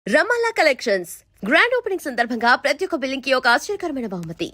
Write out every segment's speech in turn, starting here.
రమాలా collections grand opening సందర్భంగా ప్రతి ఒక్క బిల్లింగ్ కి ఒక ఆశ్చర్యకరమైన బహుమతి.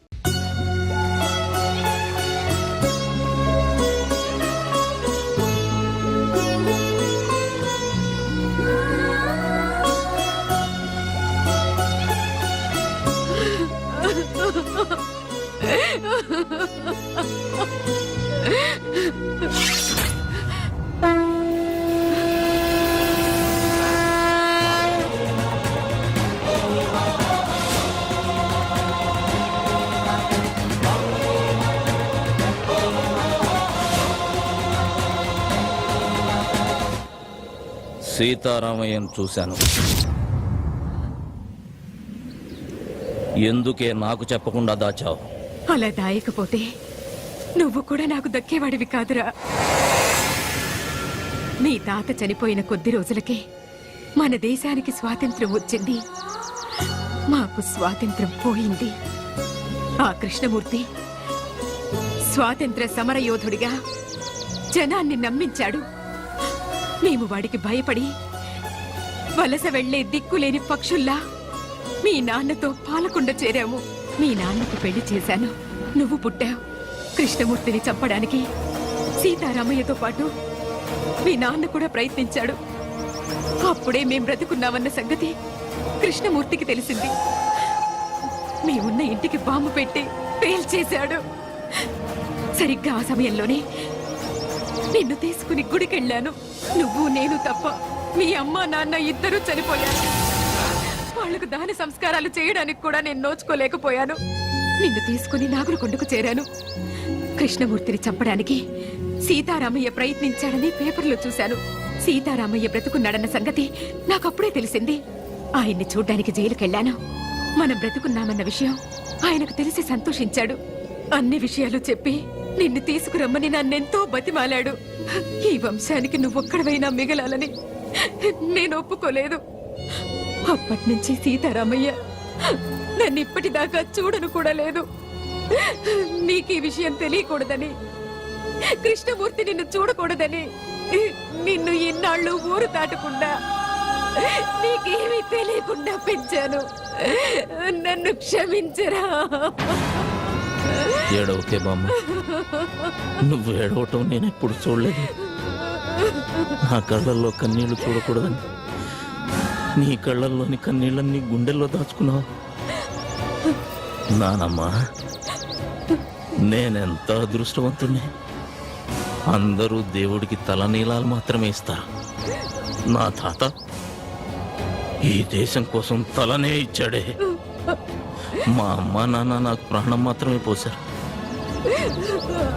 సీతారామయ్యను చూశాను. ఎందుకే నాకు చెప్పకుండా దాచావు? అలా దాయకపోతే నువ్వు కూడా నాకు దక్కేవాడివి కాదురా. నీ తాత చనిపోయిన కొద్ది రోజులకే మన దేశానికి స్వాతంత్ర్యం వచ్చింది, మాకు స్వాతంత్ర్యం పోయింది. ఆ కృష్ణమూర్తి స్వాతంత్ర సమరయోధుడిగా జనాన్ని నమ్మించాడు. మేము వాడికి భయపడి వలస వెళ్లే దిక్కులేని పక్షుల్లా మీ నాన్నతో పాలకొండ చేరాము. మీ నాన్నకు పెళ్లి చేశాను, నువ్వు పుట్టావు. కృష్ణమూర్తిని చంపడానికి సీతారామయ్యతో పాటు మీ నాన్న కూడా ప్రయత్నించాడు. అప్పుడే మేం బ్రతుకున్నామన్న సంగతి కృష్ణమూర్తికి తెలిసింది. మేమున్న ఇంటికి బాంబు పెట్టి పేల్చేశాడు. సరిగ్గా ఆ సమయంలోనే నిన్ను తీసుకుని గుడికెళ్ళాను. నువ్వు నేను తప్ప మీ అమ్మ నాన్న ఇద్దరూ చనిపోయారు. వాళ్లకు దాన సంస్కారాలు చేయడానికి కూడా నేను నోచుకోలేకపోయాను. నిన్ను తీసుకుని నాగులకొండకు చేరాను. కృష్ణమూర్తిని చంపడానికి సీతారామయ్య ప్రయత్నించాడని పేపర్లో చూశాను. సీతారామయ్య బ్రతుకున్నాడన్న సంగతి నాకప్పుడే తెలిసింది. ఆయన్ని చూడ్డానికి జైలుకెళ్లాను. మనం బ్రతుకున్నామన్న విషయం ఆయనకు తెలిసి సంతోషించాడు. అన్ని విషయాలు చెప్పి నిన్ను తీసుకురమ్మని నన్నెంతో బతిమాలాడు. ఈ వంశానికి నువ్వొక్కడవైనా మిగలాలని నేను ఒప్పుకోలేదు. అప్పటినుంచి సీతారామయ్య నన్ను ఇప్పటిదాకా చూడను కూడా లేదు. నీకు ఈ విషయం తెలియకూడదని, కృష్ణమూర్తి నిన్ను చూడకూడదని నిన్ను ఇన్నాళ్ళు ఊరు దాటకుండా నీకేమీ తెలియకుండా పెంచాను. నన్ను క్షమించరా. ఏడవకే బామ్మ, నువ్వు ఏడవటం నేను ఎప్పుడు చూడలేదు. నా కళ్ళల్లో కన్నీళ్లు చూడకూడదని నీ కళ్ళల్లోని కన్నీళ్ళని గుండెల్లో దాచుకున్నావు. నానమ్మా, నేనెంత అదృష్టవంతుణ్ణి. అందరూ దేవుడికి తలనీలాలు మాత్రమే ఇస్తారు. నా తాత ఈ దేశం కోసం తలనే ఇచ్చాడే. మా అమ్మ నాన్న నాకు ప్రాణం మాత్రమే పోశారు.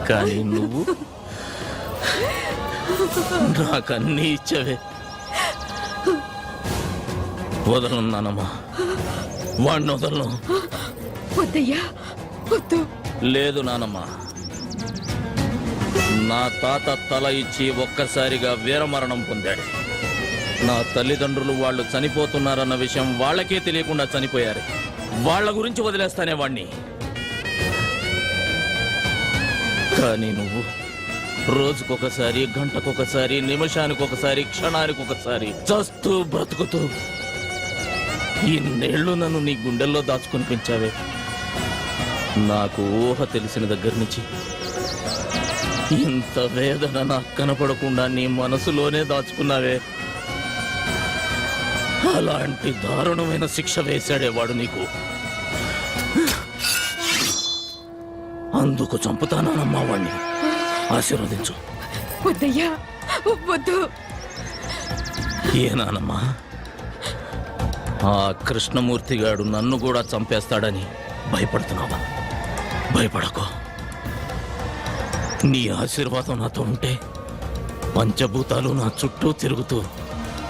కానీ నువ్వు నాకన్నీ ఇచ్చావే. వదలను నానమ్మా, వాడిని వదలను. వద్దయ్యా, వద్దు. లేదు నానమ్మా, నా తాత తల ఇచ్చి ఒక్కసారిగా వీరమరణం పొందాడు. నా తల్లిదండ్రులు వాళ్ళు చనిపోతున్నారన్న విషయం వాళ్ళకే తెలియకుండా చనిపోయారు. వాళ్ళ గురించి వదిలేస్తానే వాణ్ణి. కానీ నువ్వు రోజుకొకసారి, గంటకొకసారి, నిమిషానికొకసారి, క్షణానికొకసారి చస్తూ బ్రతుకుతూ ఇన్నేళ్లు నన్ను నీ గుండెల్లో దాచుకుని పెంచావే. నాకు ఊహ తెలిసిన దగ్గర నుంచి ఇంత వేదన నాకు కనపడకుండా నీ మనసులోనే దాచుకున్నావే. అలాంటి దారుణమైన శిక్ష వేశాడేవాడు నీకు. అందుకు చంపుతానమ్మా వాణ్ణి. ఆశీర్వదించు. వద్దయ్యా, వద్దు. ఏనానమ్మా, ఆ కృష్ణమూర్తిగాడు నన్ను కూడా చంపేస్తాడని భయపడుతున్నావా? భయపడకో. నీ ఆశీర్వాదం నాతో ఉంటే పంచభూతాలు నా చుట్టూ తిరుగుతూ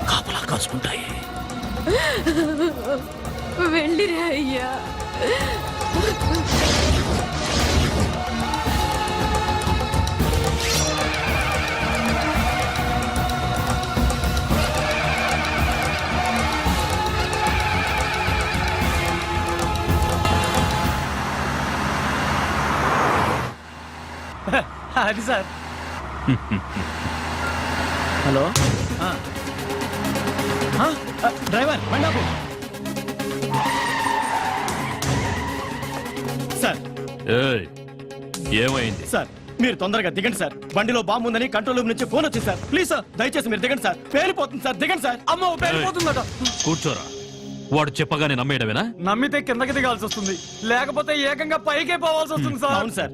కాపలా కాసుకుంటాయి. వెళ్ళిరా అయ్యా. అది సార్. హలో. డ్రైవర్ బండాపు సార్. ఏయ్, ఏమైంది? సార్ మీరు తొందరగా దిగండి సార్. బండిలో బాంబు ఉందని కంట్రోల్ రూమ్ నుంచి ఫోన్ వచ్చింది సార్. ప్లీజ్ సార్ దయచేసి మీరు దిగండి సార్. పేలిపోతుంది సార్, దిగండి సార్. అమ్మో పేలిపోతుందట. కూర్చోరా. వాడు చెప్పగానే నమ్మేయడమేనా? నమ్మితే కిందకి దిగాల్సి వస్తుంది, లేకపోతే ఏకంగా పైకే పోవాల్సి వస్తుంది సార్. అవును సార్,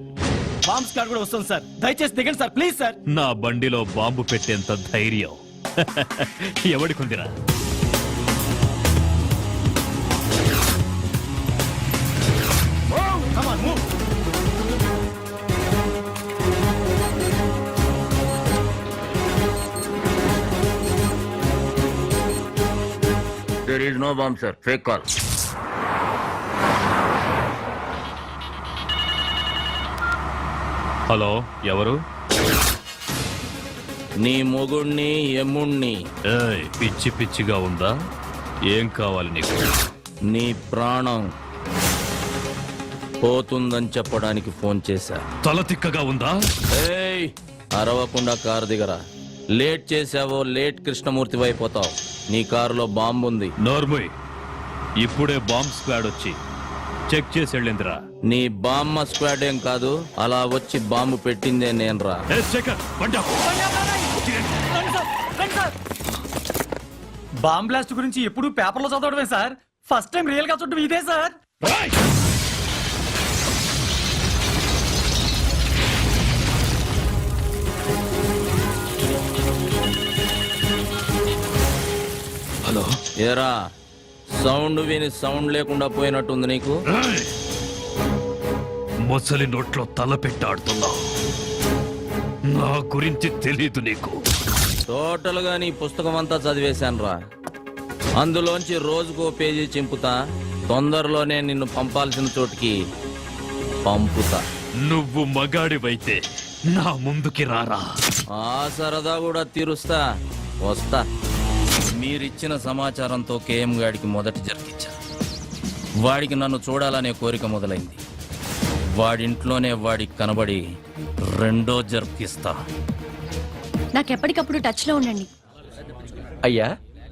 బాంబ్ స్క్వాడ్ కూడా వస్తుంది సార్. దయచేసి దిగండి సార్, ప్లీజ్ సార్. నా బండిలో బాంబు పెట్టేంత ధైర్యం ఎవడికుందిరా? Come on, move. There is no bomb, sir. Fake call. Hello, ఎవరు? నీ మొగుణ్ణి ఎముణ్ణి. ఏయ్, పిచ్చి పిచ్చిగా ఉందా? ఏం కావాలి నీకు? నీ ప్రాణం పోతుందని చెప్పడానికి ఫోన్ చేశా. తల తిక్కగా ఉందా? ఏయ్, అరవకుండా కారు దిగరా. లేట్ చేసావో లేట్ కృష్ణమూర్తి అయిపోతావు. నీ కారులో బాంబు ఉంది. నోర్ముయ్, ఇప్పుడే బాంబ్ స్క్వాడ్ వచ్చి చెక్ చేసి వెళ్ళిందిరా. నీ బామ్మ స్క్వాడ్ ఏం కాదు, అలా వచ్చి బాంబు పెట్టిందే నేనురా. ఏ శేఖర్, బండి ఆపు. బాంబ్ బ్లాస్ట్ గురించి ఎప్పుడు పేపర్లో చదవడమే సార్. ఫస్ట్ టైం రియల్ గా చూడటం ఇదే సార్. రేయ్! హలో, ఏరా, సౌండ్ విని సౌండ్ లేకుండా పోయినట్టుంది నీకు. రేయ్! మొసలి నోట్లో తల పెట్టాడుతున్నా. నా గురించి తెలీదు నీకు. టోటల్ గా నీ పుస్తకం అంతా చదివేశానురా. అందులోంచి రోజుకో పేజీ చింపుతా. తొందరలోనే నిన్ను పంపాల్సిన చోటికి పంపుతా. నువ్వు మగాడివైతే నా ముందుకి రారా. ఆ సరదా కూడా తీరుస్తా. వస్తా. మీరిచ్చిన సమాచారంతో కేఎం గాడికి మొదటి జరిగించా. వాడికి నన్ను చూడాలనే కోరిక మొదలైంది. వాడింట్లోనే వాడికి కనబడి రెండో జరిపిస్తా. నాకెప్పటికప్పుడు టచ్ లో ఉండండి. అయ్యా,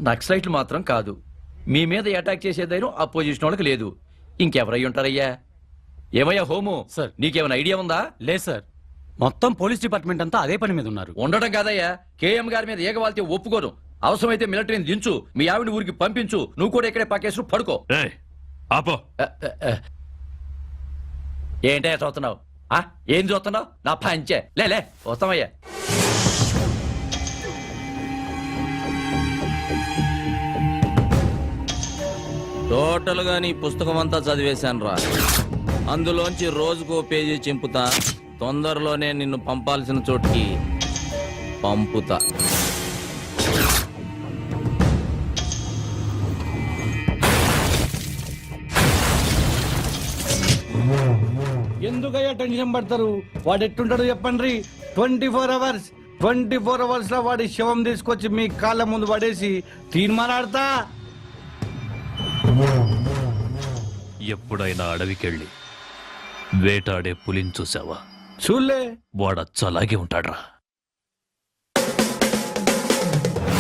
నక్సలైట్లు మాత్రం కాదు. మీ మీద అటాక్ చేసే ధైర్యం అపోజిషన్ వాళ్ళకి లేదు. ఇంకెవరై ఉంటారయ్యా? ఏమయ్యా హోము, సార్. నీకేమైనా ఐడియా ఉందా? లేదు సార్, మొత్తం పోలీస్ డిపార్ట్మెంట్ అంతా అదే పని మీద ఉన్నారు. ఉండటం కాదయ్యా, కేఎం గారి మీద ఏగవాల్తే ఒప్పుకోను. అవసరమైతే మిలిటరీని దించు, మీ ఆవిడ ఊరికి పంపించు. నువ్వు కూడా ఇక్కడే పాకేసు పడుకో. ఏయ్, ఆపో. ఏంటయ్యా చూస్తున్నావు? ఏం చూస్తున్నావు? నా పంచే లే వస్తామయ్యా. టోటల్ గా నీ పుస్తకం అంతా చదివేశానురా. అందులోంచి రోజుకో పేజీ చింపుతా. తొందరలోనే నిన్ను పంపాల్సిన చోటికి పంపుతా. ఎందుకయ్యా టెన్షన్ పడతారు? వాడు ఎట్టుంటాడో చెప్పండి. 24 అవర్స్ లో వాడి శవం తీసుకొచ్చి మీ కాళ్ళ ముందు పడేసి తీర్మానాడతా. ఎప్పుడైనా అడవికెళ్ళి వేటాడే పులిని చూసావా? చూలే. వాడచ్చలాగే ఉంటాడ్రా.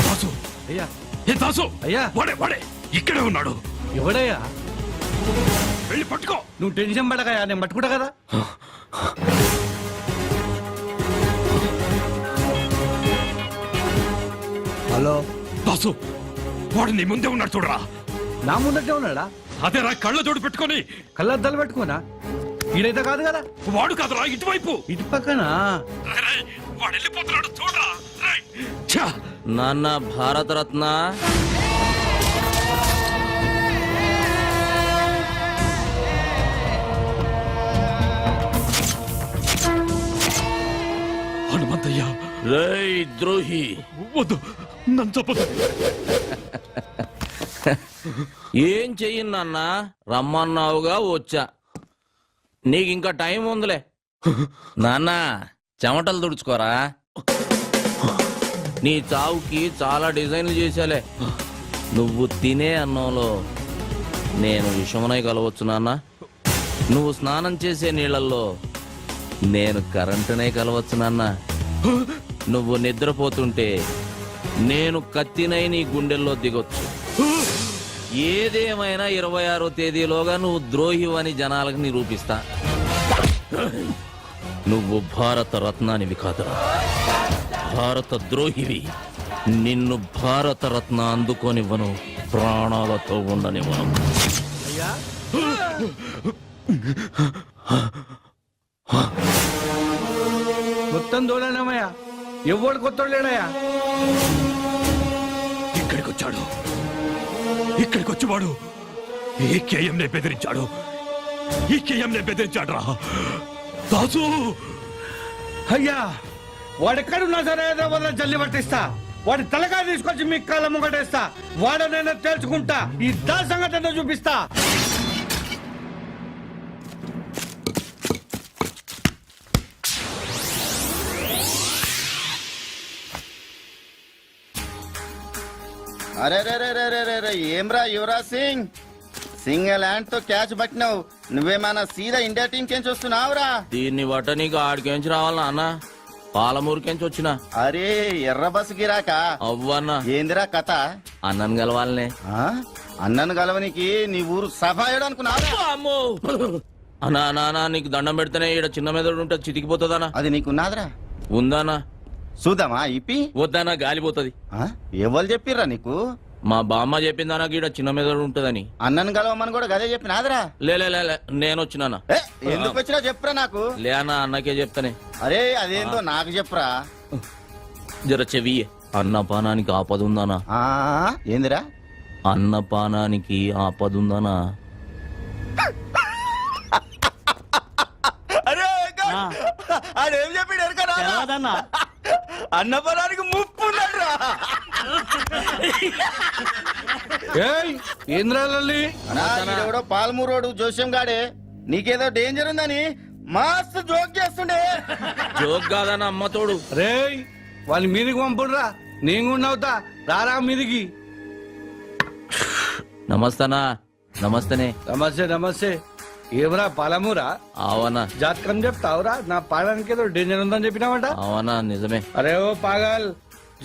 దాసు! అయ్యా, ఏ దాసు! అయ్యా. వాడే ఇక్కడే ఉన్నాడు. ఎవడయ్యా? వెళ్ళి పట్టుకో. నువ్వు టెన్షన్ పడకయ్యా, నేను పట్టుకుంటా కదా. హలో దాసు, వాడు నీ ముందే ఉన్నాడు చూడరా. నా ముందటే ఉన్నాడా? అదేరా, కళ్ళ జోడు పెట్టుకొని. కళ్ళద్దాలు పెట్టుకోనా? ఈడైతే కాదు కదా. వాడు కాదురా, ఇటువైపు. ఇటు పక్కన. రేయ్, వాడు వెళ్ళిపోతున్నాడు చూడరా. రేయ్, ఛా! నాన్న భారతరత్న, హనుమంతయ్య. రేయ్ ద్రోహి, వద్దు, నన్ను చెప్పదు. ఏం చెయ్యి నాన్న? రమ్మన్నావుగా వచ్చా. నీకు ఇంకా టైం ఉందిలే. నాన్న, చెమటలు తుడుచుకోరా. నీ చావుకి చాలా డిజైన్లు చేశాలే. నువ్వు తినే అన్నంలో నేను విషమునై కలవచ్చు నాన్న. నువ్వు స్నానం చేసే నీళ్ళల్లో నేను కరెంటునే కలవచ్చు నాన్న. నువ్వు నిద్రపోతుంటే నేను కత్తినై నీ గుండెల్లో దిగొచ్చు. ఏదేమైనా 26వ తేదీలోగా నువ్వు ద్రోహివని జనాలకు నిరూపిస్తా. నువ్వు భారత రత్నానివి కాదురా, భారత ద్రోహివి. నిన్ను భారత రత్న అందుకోనివ్వను, ప్రాణాలతో ఉండనివ్వను. మొత్తం దూడనమయ్యా, ఎవడు కొత్త లేడయ్యా. ఇక్కడికి వచ్చాడు. ఇక్కడికి వచ్చేవాడు ఈ కేఎంనే బెదిరించాడు. ఈ కేఎంనే బెదిరించాడు రా దాసు. అయ్యా వాడెక్కడున్నా సరే ఏదో వల్ల జల్లి పట్టిస్తా. వాడి తలకాయ తీసుకొచ్చి మీ కాళ్ళ ముంగటేస్తా. వాడనైనా తెలుసుకుంటా, ఈ దా సంగతి ఏంటో చూపిస్తా. అరే రే రే రే రే రే రే ఏమ్రా యువరాజ్ సింగ్, సింగిల్ హ్యాండ్ తో క్యాచ్ పట్టినావు. నువ్వేమన్నా సీదా ఇండియా టీం కెంచి వస్తున్నావురా? దీన్ని బట్ట నీకు ఆడికెంచి రావాలన్నా అన్న, పాలమూరుకెంచి వచ్చిన. అరే ఎర్ర బస్సు గిరాక అవ్వన్నా ఏందిరా కథ? అన్నను గెలవాలనే. ఆ? అన్నను గలవనికి నీ ఊరు సఫాయడు అనుకున్నావా? అమ్మో అన్నా నానా, నీకు దండం పెడితేనే ఈడ చిన్న మెదడు ఉంటే చితికిపోతుందనా? అది నీకున్నాదిరా. ఉందానా? చూద్దామా ఇప్పి? వద్దానా, గాలిపోతుంది. ఆ? ఎవరు చెప్పిర్రా నీకు? మా బామ్మ చెప్పిందానా గీడ చిన్న మెదడు ఉంటదని. అన్నను గలవమని కూడా గదే చెప్పినాదిరా. లే లే, లే, లే, నేను వచ్చినానా. ఏ, ఎందుకు వచ్చినా చెప్పురా నాకు. లేనా అన్నకే చెప్తానే. అరే అదేందో నాకు చెప్పురా. జర చెవి. అన్నపానానికి ఆపదుందానా? ఆ ఏందిరా? అన్నపానానికి ఆపదుందానా? అరే ఆడేం చెప్పాడు ఎరకరా? తెలవదన్నా. అన్నపరానికి ముప్పు ఉన్నాడురా. ఏయ్ ఏంద్రా లల్లి? ఎవడో పాల్మూరోడు జోస్యం గాడే నీకేదో డేంజర్ ఉందని మస్తు జోక్ చేస్తుండే. జోక్ కాదన్న అమ్మ తోడు. రేయ్ వాళ్ళ మీదికి పంపుడురా, నేను కూడా అవుతా. రారా మీదికి. నమస్తనా. నమస్తనే. నమస్తే నమస్తే. ఏమరా పాలమూరా? అవనా జాతకం చెప్తావురా? నా పాడానికి ఏదో డేంజర్ ఉందని చెప్పినావంట. అవనా నిజమే. అరే ఓ పాగల్,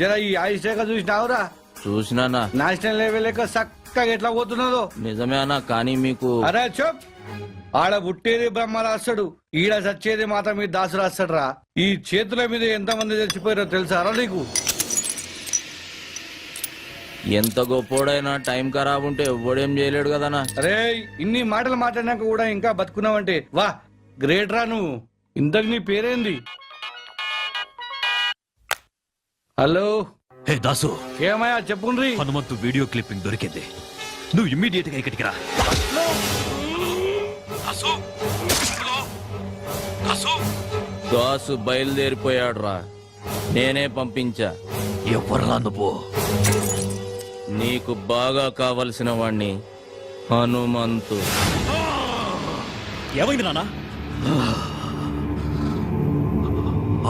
జర ఈ ఆయుషేఖ చూసినావురా? చూసినానా. నేషనల్ లెవెల్ లెక్క చక్కగా ఎట్లా పోతున్నదో. నిజమే అన్న, కానీ మీకు అరే చూప్. ఆడ పుట్టేది బ్రహ్మ రాస్తాడు, ఈడ చచ్చేది మాత్రం మీ దాసు రాస్తాడు రా. ఈ చేతుల మీద ఎంతమంది చచ్చిపోయారో తెలుసారా నీకు? ఎంత గొప్పోడైనా టైం ఖరాబ్ ఉంటే ఎవ్వడేం చేయలేడు కదనా. అరే ఇన్ని మాటలు మాట్లాడినాక కూడా ఇంకా బతుకున్నావంటే వా గ్రేట్ రా నువ్వు. ఇంతకు నీ పేరేంది? హలో హే దాసు, ఏమయ్యా చెప్పుండ్రి. హనుమంతు వీడియో క్లిప్పింగ్ దొరికింది. నువ్వు ఇమ్మీడియట్ గా ఇక్కడికి రా. దాసు, దాసు. దాసు బయలుదేరిపోయాడు రా, నేనే పంపించా. ఎవర్రా నువ్వు? నీకు బాగా కావలసిన వాణ్ణి, హనుమంతు. ఏమైంది నాన్న?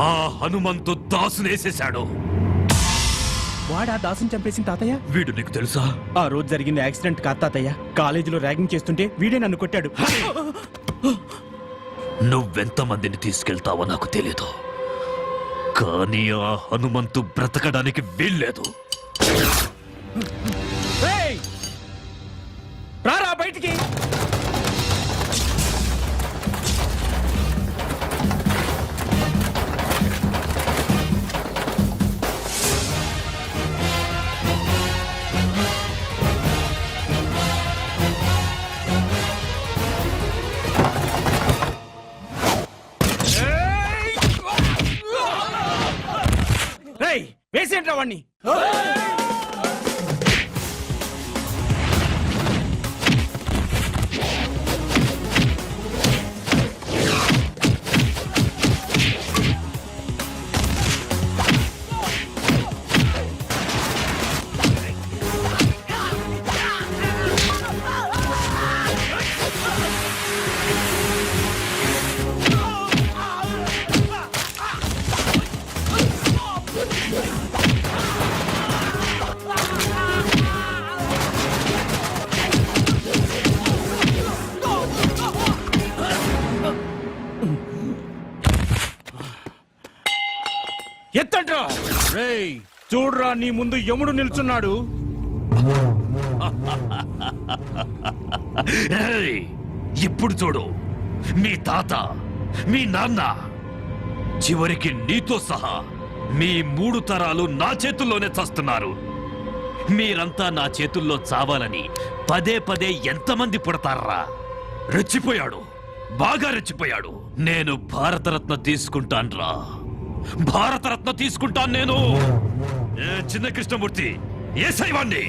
ఆ హనుమంతు దాసునేసేశాడు. వాడా దాసుని చంపేసిన తాతయ్య? వీడు నీకు తెలుసా? ఆ రోజు జరిగిన యాక్సిడెంట్ కాదు తాతయ్య. కాలేజీలో ర్యాగింగ్ చేస్తుంటే వీడే నన్ను కొట్టాడు. నువ్వెంత మందిని తీసుకెళ్తావో నాకు తెలీదు, కానీ ఆ హనుమంతు బ్రతకడానికి వీల్లేదు. రారా బయటికి. వేసేంట్రా వాణ్ణి. ఎత్తంట్రా. చూడ్రా నీ ముందు యముడు నిల్చున్నాడు. ఏయ్, ఇప్పుడు చూడు మీ తాత మీ నాన్న చివరికి నీతో సహా మీ 3 తరాలు నా చేతుల్లోనే చస్తున్నారు. మీరంతా నా చేతుల్లో చావాలని పదే పదే ఎంతమంది పుడతారా? రెచ్చిపోయాడు, బాగా రెచ్చిపోయాడు. నేను భారతరత్న తీసుకుంటాన్రా, భారతరత్న తీసుకుంటాను నేను. ఏ చిన్న కృష్ణమూర్తి ఏ శైవాణ్ణి